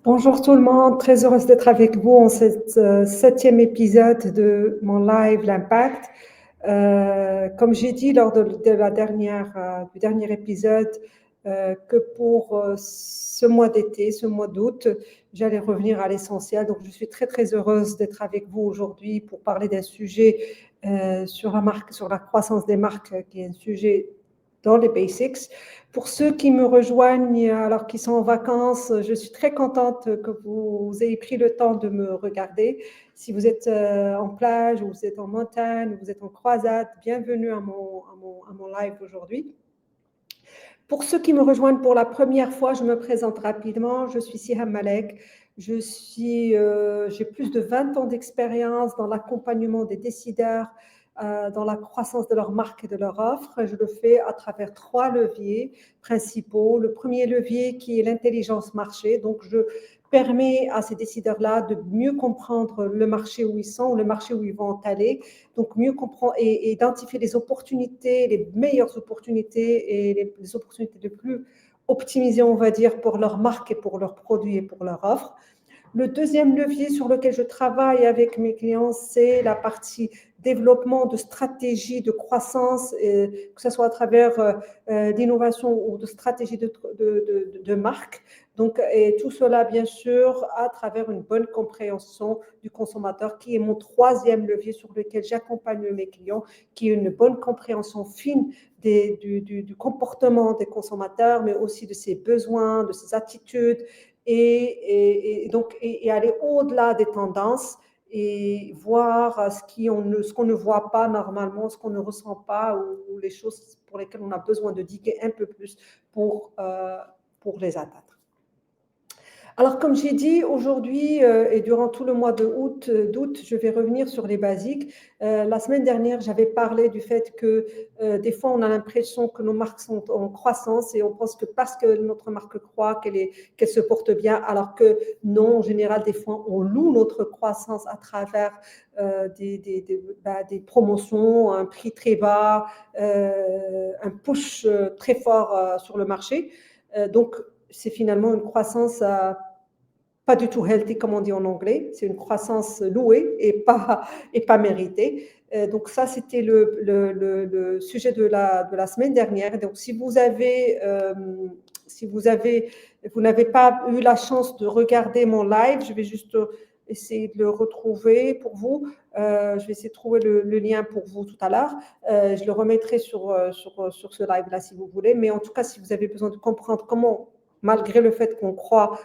Bonjour tout le monde, très heureuse d'être avec vous en cet septième épisode de mon live L'Impact. Comme j'ai dit lors du dernier épisode, que pour ce mois d'été, ce mois d'août, j'allais revenir à l'essentiel. Donc je suis très très heureuse d'être avec vous aujourd'hui pour parler d'un sujet sur la croissance des marques, qui est un sujet dans les basics. Pour ceux qui me rejoignent alors qu'ils sont en vacances, je suis très contente que vous ayez pris le temps de me regarder. Si vous êtes en plage, ou vous êtes en montagne, ou vous êtes en croisade, bienvenue à mon live aujourd'hui. Pour ceux qui me rejoignent pour la première fois, je me présente rapidement. Je suis Siham Malek. J'ai plus de 20 ans d'expérience dans l'accompagnement des décideurs, dans la croissance de leur marque et de leur offre. Je le fais à travers 3 leviers principaux. Le premier levier qui est l'intelligence marché. Donc, je permets à ces décideurs-là de mieux comprendre le marché où ils sont, le marché où ils vont aller. Donc, mieux comprendre et identifier les opportunités, les meilleures opportunités et les opportunités les plus optimisées, on va dire, pour leur marque et pour leurs produits et pour leur offre. Le deuxième levier sur lequel je travaille avec mes clients, c'est la partie développement de stratégies de croissance, que ce soit à travers d'innovation ou de stratégies de marque. Donc, et tout cela, bien sûr, à travers une bonne compréhension du consommateur, qui est mon troisième levier sur lequel j'accompagne mes clients, qui est une bonne compréhension fine du comportement des consommateurs, mais aussi de ses besoins, de ses attitudes, et aller au-delà des tendances et voir ce qu'on ne voit pas normalement, ce qu'on ne ressent pas, ou les choses pour lesquelles on a besoin de diguer un peu plus pour les atteindre. Alors, comme j'ai dit, aujourd'hui et durant tout le mois d'août, je vais revenir sur les basiques. La semaine dernière, j'avais parlé du fait que des fois, on a l'impression que nos marques sont en croissance et on pense que parce que notre marque croît, qu'elle se porte bien, alors que non, en général, des fois, on loue notre croissance à travers des promotions, un prix très bas, un push très fort sur le marché. Donc, c'est finalement une croissance pas du tout healthy, comme on dit en anglais. C'est une croissance louée et pas méritée. Donc ça, c'était le sujet de la semaine dernière. Donc si vous n'avez pas eu la chance de regarder mon live, je vais juste essayer de le retrouver pour vous. Je vais essayer de trouver le lien pour vous tout à l'heure. Je le remettrai sur ce live-là si vous voulez. Mais en tout cas, si vous avez besoin de comprendre comment, malgré le fait qu'on croit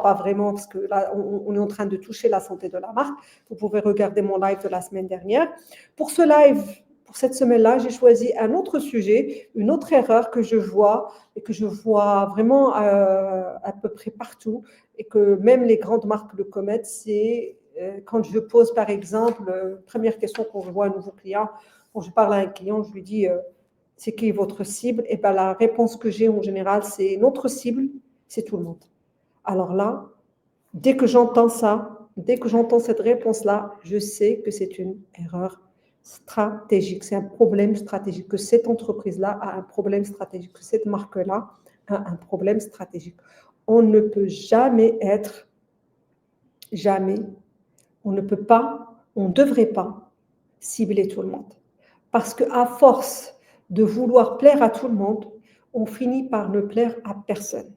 pas vraiment, parce que là, on est en train de toucher la santé de la marque, vous pouvez regarder mon live de la semaine dernière. Pour ce live, pour cette semaine-là, j'ai choisi un autre sujet, une autre erreur que je vois et que je vois vraiment à peu près partout, et que même les grandes marques le commettent. C'est quand je pose, par exemple, première question quand je vois un nouveau client, quand je parle à un client, je lui dis c'est qui est votre cible? Et bien, la réponse que j'ai en général, c'est notre cible, c'est tout le monde. Alors là, dès que j'entends ça, dès que j'entends cette réponse-là, je sais que c'est une erreur stratégique, c'est un problème stratégique, que cette entreprise-là a un problème stratégique, que cette marque-là a un problème stratégique. On ne peut jamais jamais, on ne peut pas, on ne devrait pas cibler tout le monde. Parce qu'à force de vouloir plaire à tout le monde, on finit par ne plaire à personne.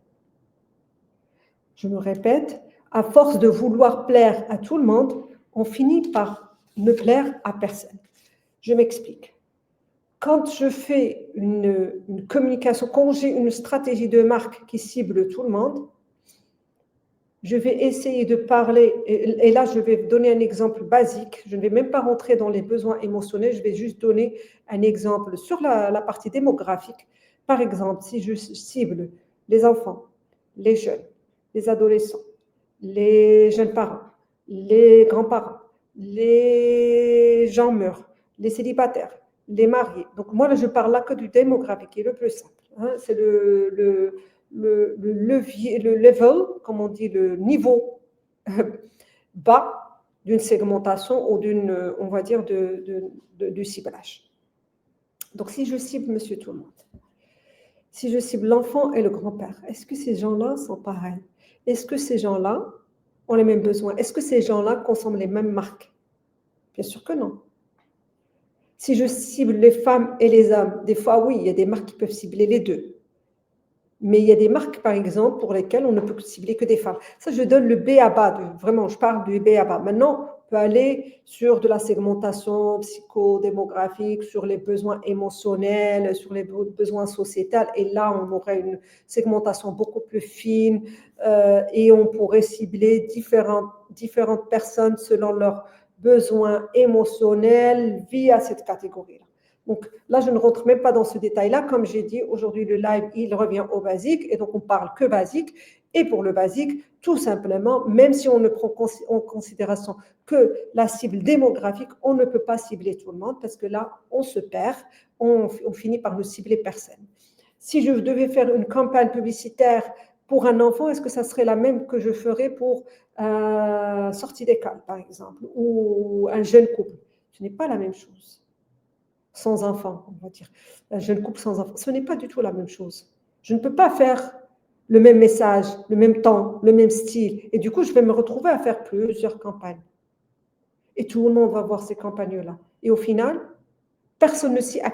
Je me répète, à force de vouloir plaire à tout le monde, on finit par ne plaire à personne. Je m'explique. Quand je fais une communication, quand j'ai une stratégie de marque qui cible tout le monde, je vais essayer de parler, et là je vais donner un exemple basique, je ne vais même pas rentrer dans les besoins émotionnels, je vais juste donner un exemple sur la partie démographique. Par exemple, si je cible les enfants, les jeunes, les adolescents, les jeunes parents, les grands-parents, les gens mûrs, les célibataires, les mariés. Donc moi, je parle là que du démographique, qui est le plus simple. Hein. C'est le levier, le level, comme on dit, le niveau bas d'une segmentation ou on va dire, du ciblage. Donc si je cible monsieur tout le monde, Si je cible l'enfant et le grand-père, est-ce que ces gens-là sont pareils? Est-ce que ces gens-là ont les mêmes besoins? Est-ce que ces gens-là consomment les mêmes marques? Bien sûr que non. Si je cible les femmes et les hommes, des fois, oui, il y a des marques qui peuvent cibler les deux. Mais il y a des marques, par exemple, pour lesquelles on ne peut cibler que des femmes. Ça, je donne le B.A.B.A. Vraiment, je parle du B.A.B.A. Maintenant, on peut aller sur de la segmentation psychodémographique, sur les besoins émotionnels, sur les besoins sociétals. Et là, on aurait une segmentation beaucoup plus fine et on pourrait cibler différentes personnes selon leurs besoins émotionnels via cette catégorie-là. Donc là, je ne rentre même pas dans ce détail-là. Comme j'ai dit, aujourd'hui, le live, il revient au basique. Et donc, on parle que basique. Et pour le basique, tout simplement, même si on ne prend en considération que la cible démographique, on ne peut pas cibler tout le monde parce que là, on se perd. On finit par ne cibler personne. Si je devais faire une campagne publicitaire pour un enfant, est-ce que ça serait la même que je ferais pour sortie d'école, par exemple, ou un jeune couple? Ce n'est pas la même chose. Sans enfant, on va dire. Un jeune couple sans enfant, ce n'est pas du tout la même chose. Je ne peux pas faire le même message, le même temps, le même style. Et du coup, je vais me retrouver à faire plusieurs campagnes. Et tout le monde va voir ces campagnes-là. Et au final, personne ne sait à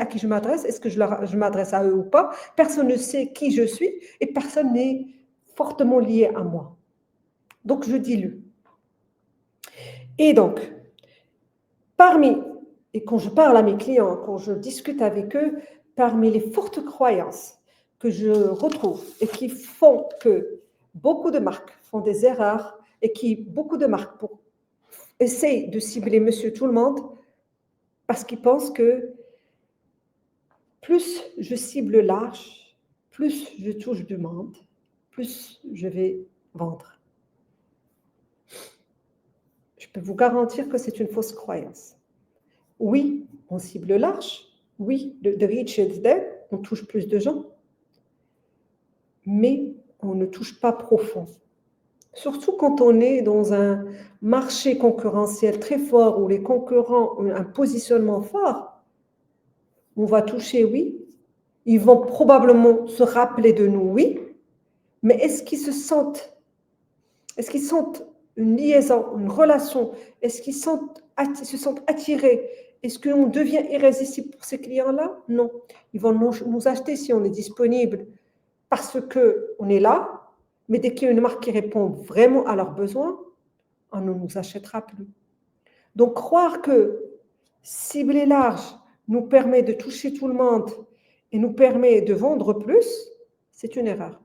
qui je m'adresse. Est-ce que je m'adresse à eux ou pas? Personne ne sait qui je suis et personne n'est fortement lié à moi. Donc, je dilue. Et donc, et quand je parle à mes clients, quand je discute avec eux, parmi les fortes croyances que je retrouve et qui font que beaucoup de marques font des erreurs et beaucoup de marques essayent de cibler monsieur tout le monde parce qu'ils pensent que plus je cible large, plus je touche du monde, plus je vais vendre. Je peux vous garantir que c'est une fausse croyance. Oui, on cible large. Oui, the reach is there. On touche plus de gens. Mais on ne touche pas profond. Surtout quand on est dans un marché concurrentiel très fort où les concurrents ont un positionnement fort, on va toucher, oui. Ils vont probablement se rappeler de nous, oui. Mais est-ce qu'ils sentent une liaison, une relation? Est-ce qu'ils se sentent attirés? Est-ce qu'on devient irrésistible pour ces clients-là? Non. Ils vont nous acheter si on est disponible parce qu'on est là, mais dès qu'il y a une marque qui répond vraiment à leurs besoins, on ne nous achètera plus. Donc, croire que cibler large nous permet de toucher tout le monde et nous permet de vendre plus, c'est une erreur.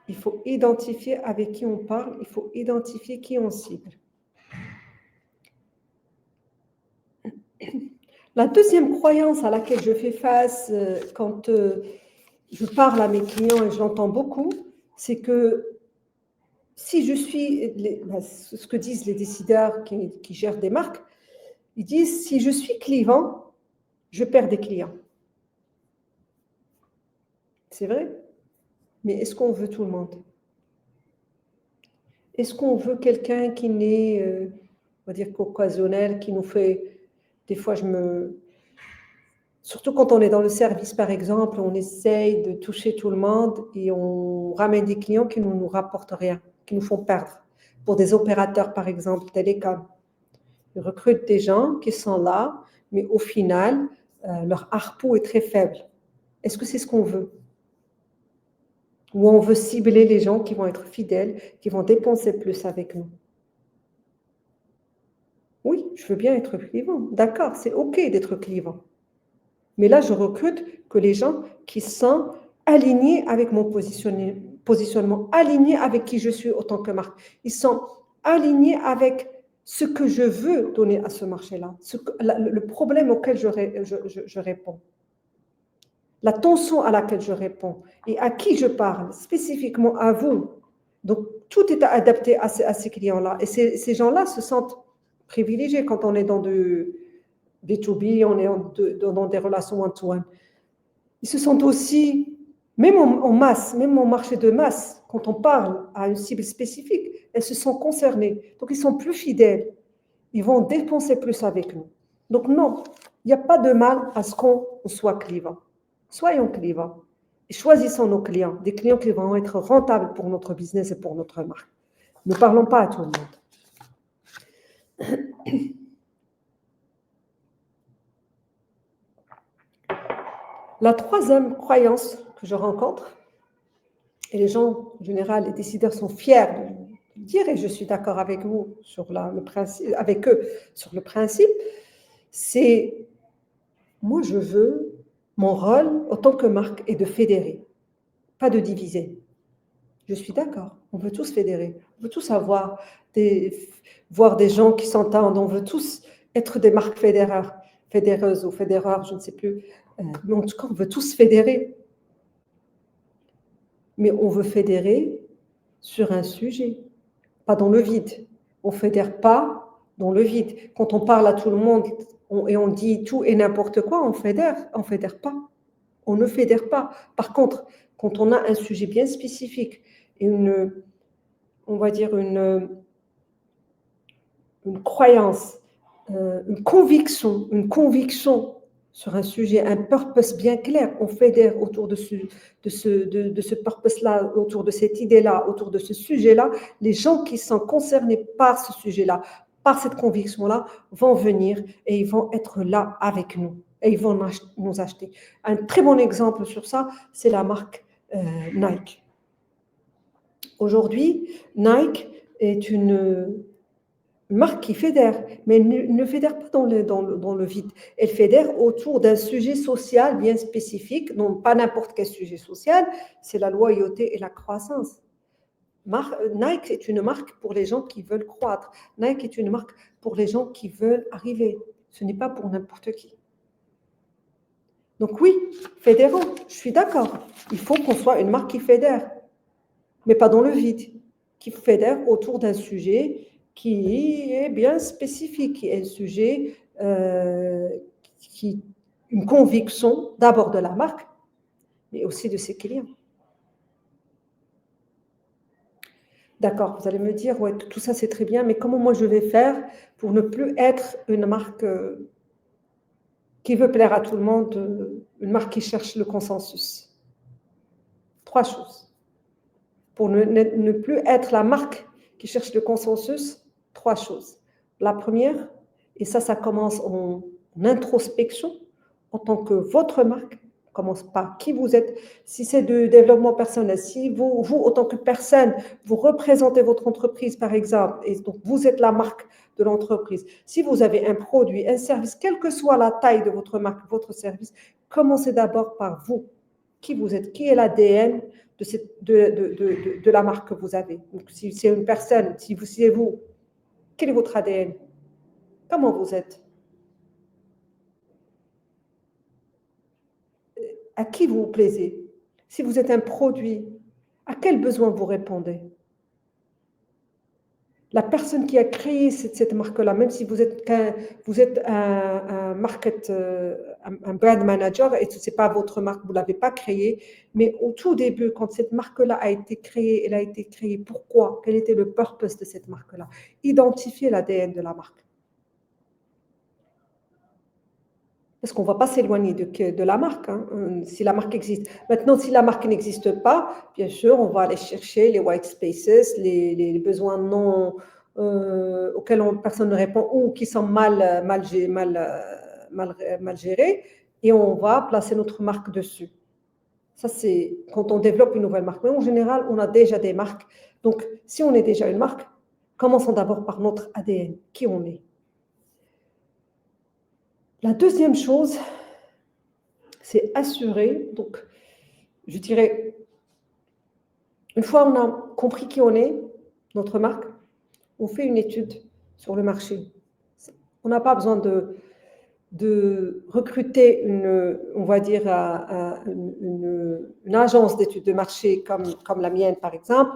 Il faut identifier avec qui on parle, il faut identifier qui on cible. La deuxième croyance à laquelle je fais face quand je parle à mes clients et je l'entends beaucoup, c'est que si je suis, ce que disent les décideurs qui gèrent des marques, ils disent si je suis clivant, je perds des clients. C'est vrai, mais est-ce qu'on veut tout le monde? Est-ce qu'on veut quelqu'un qui n'est, on va dire, qu'occasionnel, qui nous fait... Des fois, surtout quand on est dans le service, par exemple, on essaye de toucher tout le monde et on ramène des clients qui ne nous rapportent rien, qui nous font perdre. Pour des opérateurs, par exemple, télécom. Ils recrutent des gens qui sont là, mais au final, leur ARPU est très faible. Est-ce que c'est ce qu'on veut? Ou on veut cibler les gens qui vont être fidèles, qui vont dépenser plus avec nous? Oui, je veux bien être clivant. D'accord, c'est OK d'être clivant. Mais là, je recrute que les gens qui sont alignés avec mon positionnement, alignés avec qui je suis en tant que marque. Ils sont alignés avec ce que je veux donner à ce marché-là, le problème auquel je réponds, la tension à laquelle je réponds et à qui je parle, spécifiquement à vous. Donc, tout est adapté à ces clients-là. Et ces gens-là se sentent privilégiés quand on est dans du B2B, on est dans des relations one-to-one. Ils se sentent aussi, même en masse, même en marché de masse, quand on parle à une cible spécifique, elles se sont concernées. Donc, ils sont plus fidèles. Ils vont dépenser plus avec nous. Donc, non, Il n'y a pas de mal à ce qu'on soit clivant. Soyons clivants et choisissons nos clients, des clients qui vont être rentables pour notre business et pour notre marque. Ne parlons pas à tout le monde. La troisième croyance que je rencontre, et les gens en général, les décideurs sont fiers de dire, et je suis d'accord avec vous sur le principe, avec eux sur le principe, c'est moi je veux, mon rôle en tant que marque est de fédérer, pas de diviser. Je suis d'accord, on veut tous fédérer, on veut tous voir des gens qui s'entendent, on veut tous être des marques fédéreuses ou fédéreurs, je ne sais plus. Mais en tout cas, on veut tous fédérer. Mais on veut fédérer sur un sujet, pas dans le vide. On ne fédère pas dans le vide. Quand on parle à tout le monde et on dit tout et n'importe quoi, on fédère pas. On ne fédère pas. Par contre, quand on a un sujet bien spécifique, on va dire une croyance, une conviction sur un sujet, un purpose bien clair, on fédère autour de ce purpose-là, autour de cette idée-là, autour de ce sujet-là. Les gens qui sont concernés par ce sujet-là, par cette conviction-là, vont venir et ils vont être là avec nous et ils vont nous acheter. Un très bon exemple sur ça, c'est la marque Nike. Aujourd'hui, Nike est une marque qui fédère, mais ne fédère pas dans le vide. Elle fédère autour d'un sujet social bien spécifique, non pas n'importe quel sujet social, c'est la loyauté et la croissance. Nike est une marque pour les gens qui veulent croître. Nike est une marque pour les gens qui veulent arriver. Ce n'est pas pour n'importe qui. Donc oui, fédérons, je suis d'accord. Il faut qu'on soit une marque qui fédère, mais pas dans le vide, qui fédère autour d'un sujet qui est bien spécifique, qui est un sujet, une conviction d'abord de la marque, mais aussi de ses clients. D'accord, vous allez me dire, ouais, tout ça c'est très bien, mais comment moi je vais faire pour ne plus être une marque qui veut plaire à tout le monde, une marque qui cherche le consensus? 3 choses. Pour ne plus être la marque qui cherche le consensus, 3 choses. La première, et ça commence en introspection, en tant que votre marque, commence par qui vous êtes. Si c'est de développement personnel, si vous, en tant que personne, vous représentez votre entreprise, par exemple, et donc vous êtes la marque de l'entreprise. Si vous avez un produit, un service, quelle que soit la taille de votre marque, votre service, commencez d'abord par vous. Qui vous êtes, qui est l'ADN de la marque que vous avez. Donc, si c'est une personne, si c'est vous, quel est votre ADN? Comment vous êtes? À qui vous plaisez? Si vous êtes un produit, à quel besoin vous répondez? La personne qui a créé cette marque-là, même si vous êtes un brand manager et ce n'est pas votre marque, vous ne l'avez pas créée, mais au tout début, quand cette marque-là a été créée, elle a été créée pourquoi? Quel était le purpose de cette marque-là? Identifier l'ADN de la marque. Parce qu'on ne va pas s'éloigner de la marque, hein, si la marque existe. Maintenant, si la marque n'existe pas, bien sûr, on va aller chercher les white spaces, les besoins non, auxquels personne ne répond ou qui sont mal gérés, et on va placer notre marque dessus. Ça, c'est quand on développe une nouvelle marque. Mais en général, on a déjà des marques. Donc, si on est déjà une marque, commençons d'abord par notre ADN, qui on est. La deuxième chose, c'est assurer, donc je dirais, une fois on a compris qui on est, notre marque, on fait une étude sur le marché. On n'a pas besoin de recruter on va dire, une agence d'études de marché comme la mienne, par exemple.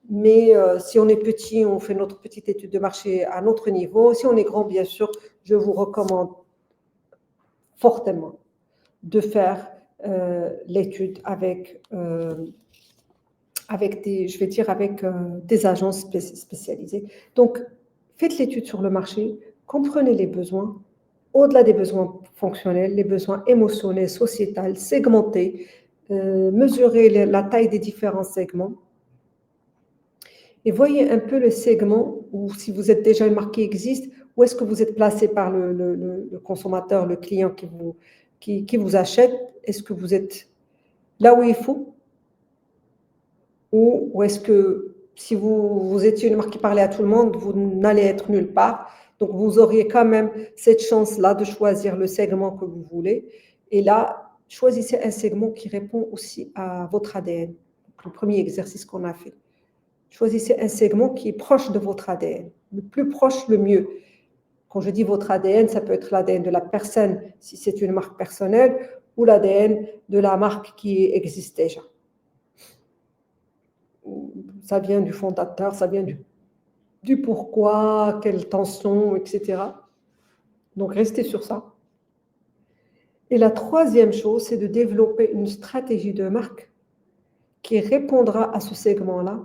Mais si on est petit, on fait notre petite étude de marché à notre niveau. Si on est grand, bien sûr, je vous recommande fortement de faire l'étude avec des agences spécialisées. Donc, faites l'étude sur le marché, comprenez les besoins au-delà des besoins fonctionnels, les besoins émotionnels, sociétals, segmentés, mesurer la taille des différents segments. Et voyez un peu le segment où, si vous êtes déjà une marque qui existe, où est-ce que vous êtes placé par le consommateur, le client qui vous achète. Est-ce que vous êtes là où il faut, ou est-ce que si vous étiez une marque qui parlait à tout le monde, vous n'allez être nulle part. Donc, vous auriez quand même cette chance-là de choisir le segment que vous voulez. Et là, choisissez un segment qui répond aussi à votre ADN. Donc, le premier exercice qu'on a fait. Choisissez un segment qui est proche de votre ADN. Le plus proche, le mieux. Quand je dis votre ADN, ça peut être l'ADN de la personne, si c'est une marque personnelle, ou l'ADN de la marque qui existe déjà. Ça vient du fondateur, ça vient du pourquoi, quelle tension, etc. Donc, restez sur ça. Et la troisième chose, c'est de développer une stratégie de marque qui répondra à ce segment-là,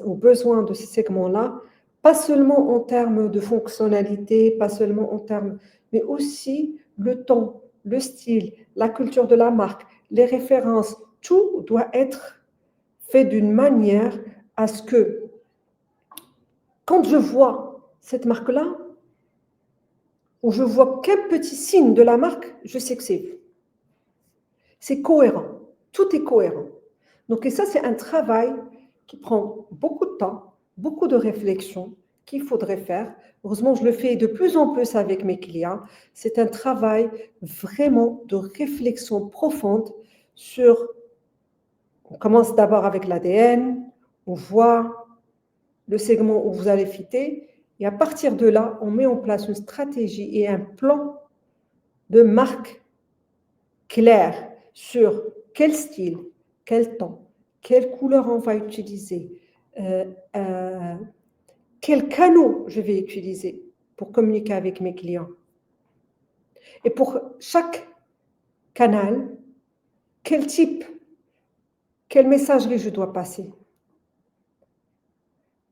aux besoins de ce segment-là, pas seulement en termes de fonctionnalité, pas seulement en termes, mais aussi le ton, le style, la culture de la marque, les références, tout doit être fait d'une manière à ce que, quand je vois cette marque-là, ou je vois qu'un petit signe de la marque, je sais que c'est vous. C'est cohérent. Tout est cohérent. Donc, et ça, c'est un travail qui prend beaucoup de temps, beaucoup de réflexion qu'il faudrait faire. Heureusement, je le fais de plus en plus avec mes clients. C'est un travail vraiment de réflexion profonde sur... On commence d'abord avec l'ADN, on voit le segment où vous allez fitter, et à partir de là, on met en place une stratégie et un plan de marque clair sur quel style, quel ton, quelle couleur on va utiliser, quel canal je vais utiliser pour communiquer avec mes clients. Et pour chaque canal, quel type, quelle messagerie je dois passer.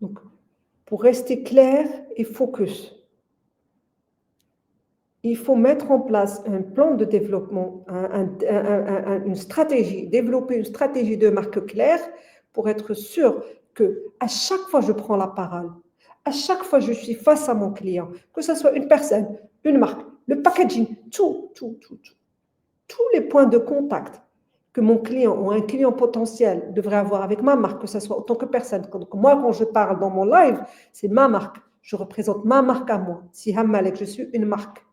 Donc, pour rester clair et focus, il faut mettre en place un plan de développement, une stratégie, développer une stratégie de marque claire pour être sûr que à chaque fois je prends la parole, à chaque fois je suis face à mon client, que ce soit une personne, une marque, le packaging, tous les points de contact que mon client ou un client potentiel devrait avoir avec ma marque, que ce soit en tant que personne. Donc moi, quand je parle dans mon live, c'est ma marque. Je représente ma marque à moi. Si Hammalek, je suis une marque.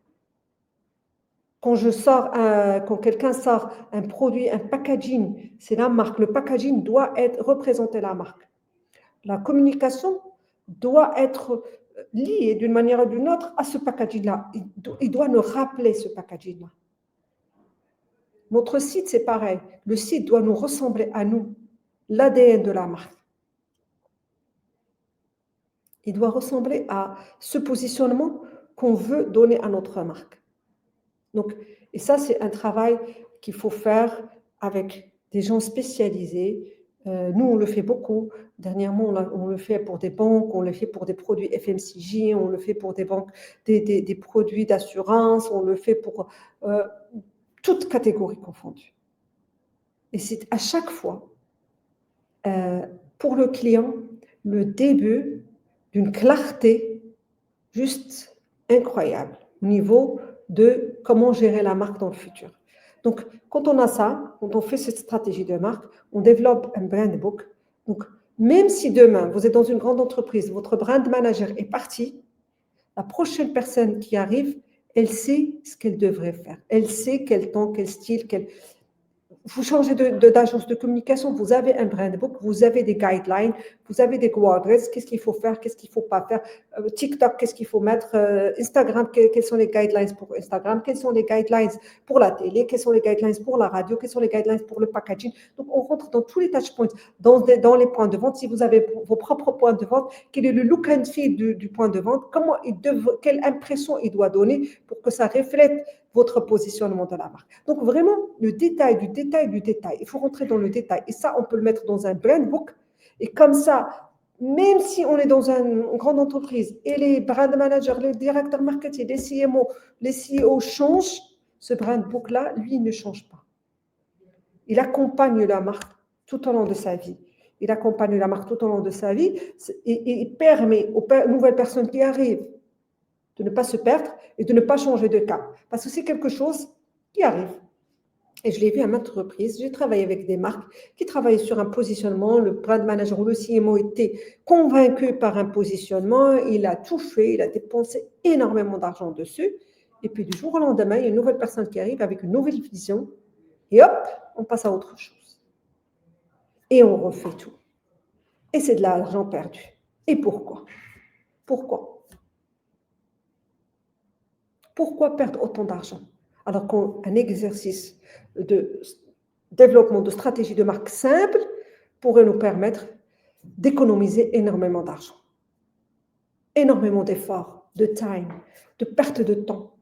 Quand quelqu'un sort un produit, un packaging, c'est la marque. Le packaging doit représenter la marque. La communication doit être liée d'une manière ou d'une autre à ce packaging-là. Il doit nous rappeler ce packaging-là. Notre site, c'est pareil. Le site doit nous ressembler à nous, l'ADN de la marque. Il doit ressembler à ce positionnement qu'on veut donner à notre marque. Donc, et ça, c'est un travail qu'il faut faire avec des gens spécialisés. Nous, on le fait beaucoup. Dernièrement, on le fait pour des banques, on le fait pour des produits FMCG, on le fait pour des banques, des produits d'assurance, on le fait pour toutes catégories confondues. Et c'est à chaque fois, pour le client, le début d'une clarté juste incroyable au niveau de comment gérer la marque dans le futur. Donc, quand on a ça, quand on fait cette stratégie de marque, on développe un brand book. Donc, même si demain, vous êtes dans une grande entreprise, votre brand manager est parti, la prochaine personne qui arrive, elle sait ce qu'elle devrait faire. Elle sait quel ton, quel style, vous changez d'agence de communication, vous avez un brand book, vous avez des guidelines, vous avez des quadrants, qu'est-ce qu'il faut faire, qu'est-ce qu'il ne faut pas faire, TikTok, qu'est-ce qu'il faut mettre, Instagram, quels sont les guidelines pour Instagram, quels sont les guidelines pour la télé, quels sont les guidelines pour la radio, quels sont les guidelines pour le packaging. Donc, on rentre dans tous les touch points, dans les points de vente. Si vous avez vos propres points de vente, quel est le look and feel du point de vente, quelle impression il doit donner pour que ça reflète votre positionnement de la marque. Donc, vraiment, le détail du détail. Il faut rentrer dans le détail. Et ça, on peut le mettre dans un brand book. Et comme ça, Même si on est dans une grande entreprise et les brand managers, les directeurs marketing, les CMO, les CEO changent, ce brand book-là, lui, il ne change pas. Il accompagne la marque tout au long de sa vie. Il accompagne la marque tout au long de sa vie et il permet aux nouvelles personnes qui arrivent de ne pas se perdre et de ne pas changer de cap. Parce que c'est quelque chose qui arrive. Et je l'ai vu à maintes reprises. J'ai travaillé avec des marques qui travaillaient sur un positionnement. Le brand manager ou le CMO était convaincu par un positionnement. Il a tout fait. Il a dépensé énormément d'argent dessus. Et puis du jour au lendemain, il y a une nouvelle personne qui arrive avec une nouvelle vision. Et hop, on passe à autre chose. Et on refait tout. Et c'est de l'argent perdu. Et pourquoi? Pourquoi? Pourquoi perdre autant d'argent? Alors qu'un exercice de développement de stratégie de marque simple pourrait nous permettre d'économiser énormément d'argent, énormément d'efforts, de time, de perte de temps.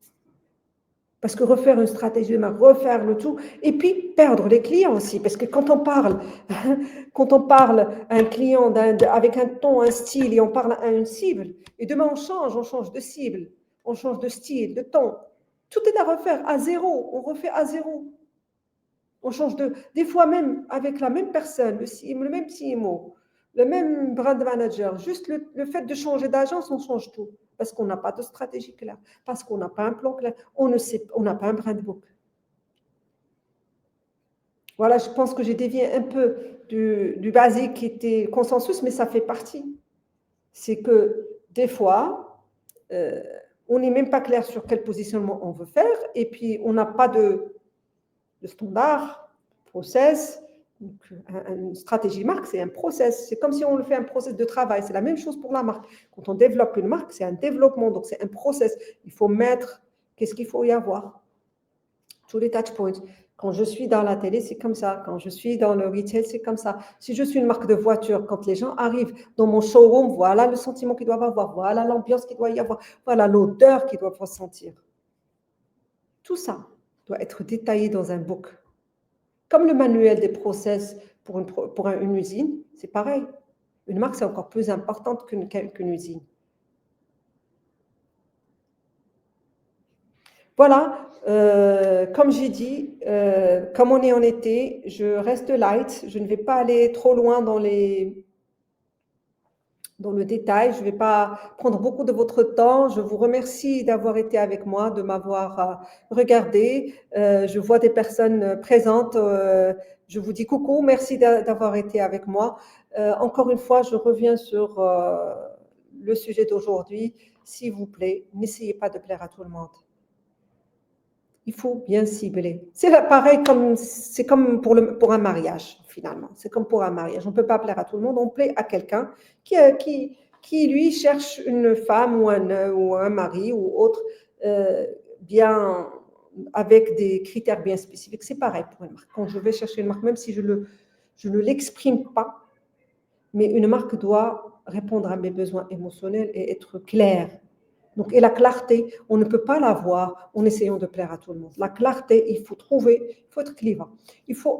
Parce que refaire une stratégie de marque, refaire le tout, et puis perdre les clients aussi. Parce que quand on parle à un client avec un ton, un style, et on parle à une cible, et demain on change de cible, on change de style, de ton. Tout est à refaire à zéro, on refait à zéro. On change des fois même avec la même personne, le même CMO, le même brand manager, juste le fait de changer d'agence, on change tout. Parce qu'on n'a pas de stratégie claire, parce qu'on n'a pas un plan clair, on n'a pas un brand book. Voilà, je pense que j'ai dévié un peu du basique qui était consensus, mais ça fait partie. C'est que des fois, on n'est même pas clair sur quel positionnement on veut faire, et puis on n'a pas de standard, process. Donc, une stratégie marque, c'est un process. C'est comme si on le fait un process de travail. C'est la même chose pour la marque. Quand on développe une marque, c'est un développement, donc c'est un process. Il faut mettre, qu'est-ce qu'il faut y avoir? Tous les touch points. Quand je suis dans la télé, c'est comme ça. Quand je suis dans le retail, c'est comme ça. Si je suis une marque de voiture, quand les gens arrivent dans mon showroom, voilà le sentiment qu'ils doivent avoir, voilà l'ambiance qu'il doit y avoir, voilà l'odeur qu'ils doivent ressentir. Tout ça doit être détaillé dans un book. Comme le manuel des process pour une usine, c'est pareil. Une marque, c'est encore plus importante qu'une usine. Voilà, comme j'ai dit, comme on est en été, je reste light. Je ne vais pas aller trop loin dans le détail. Je ne vais pas prendre beaucoup de votre temps. Je vous remercie d'avoir été avec moi, de m'avoir regardé. Je vois des personnes présentes. Je vous dis coucou, merci d'avoir été avec moi. Encore une fois, je reviens sur le sujet d'aujourd'hui. S'il vous plaît, n'essayez pas de plaire à tout le monde. Il faut bien cibler. C'est pareil, c'est comme pour un mariage, finalement. C'est comme pour un mariage. On ne peut pas plaire à tout le monde. On plaît à quelqu'un qui, lui, cherche une femme ou un mari ou autre, bien, avec des critères bien spécifiques. C'est pareil pour une marque. Quand je vais chercher une marque, même si je ne l'exprime pas, mais une marque doit répondre à mes besoins émotionnels et être claire. Donc, et la clarté, on ne peut pas l'avoir en essayant de plaire à tout le monde. La clarté, il faut être clivant. Il faut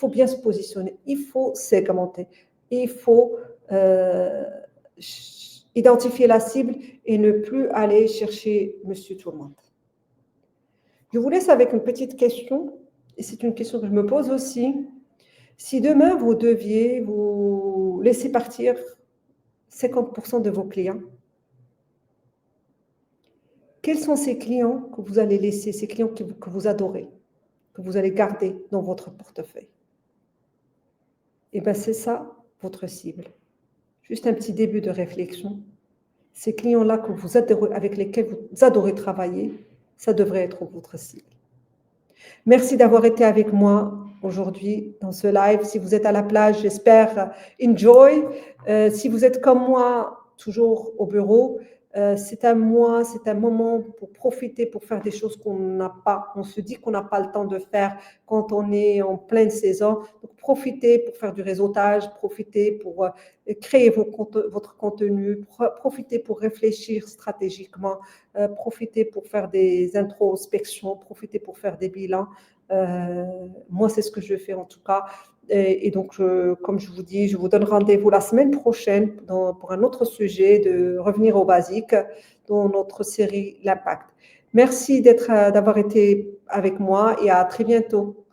bien se positionner. Il faut segmenter. Il faut identifier la cible et ne plus aller chercher Monsieur Tout le monde. Je vous laisse avec une petite question, et c'est une question que je me pose aussi. Si demain, vous deviez vous laisser partir 50% de vos clients, quels sont ces clients que vous allez laisser, ces clients que vous adorez, que vous allez garder dans votre portefeuille? Et bien, c'est ça, votre cible. Juste un petit début de réflexion. Ces clients-là que vous adorez, avec lesquels vous adorez travailler, ça devrait être votre cible. Merci d'avoir été avec moi aujourd'hui dans ce live. Si vous êtes à la plage, j'espère enjoy. Si vous êtes comme moi, toujours au bureau, c'est un moment pour profiter, pour faire des choses qu'on n'a pas. On se dit qu'on n'a pas le temps de faire quand on est en pleine saison. Donc, profitez pour faire du réseautage, profitez pour créer votre contenu, profitez pour réfléchir stratégiquement, profitez pour faire des introspections, profitez pour faire des bilans. Moi, c'est ce que je fais en tout cas. Et donc, comme je vous dis, je vous donne rendez-vous la semaine prochaine pour un autre sujet, de revenir aux basiques dans notre série L'Impact. Merci d'avoir été avec moi et à très bientôt.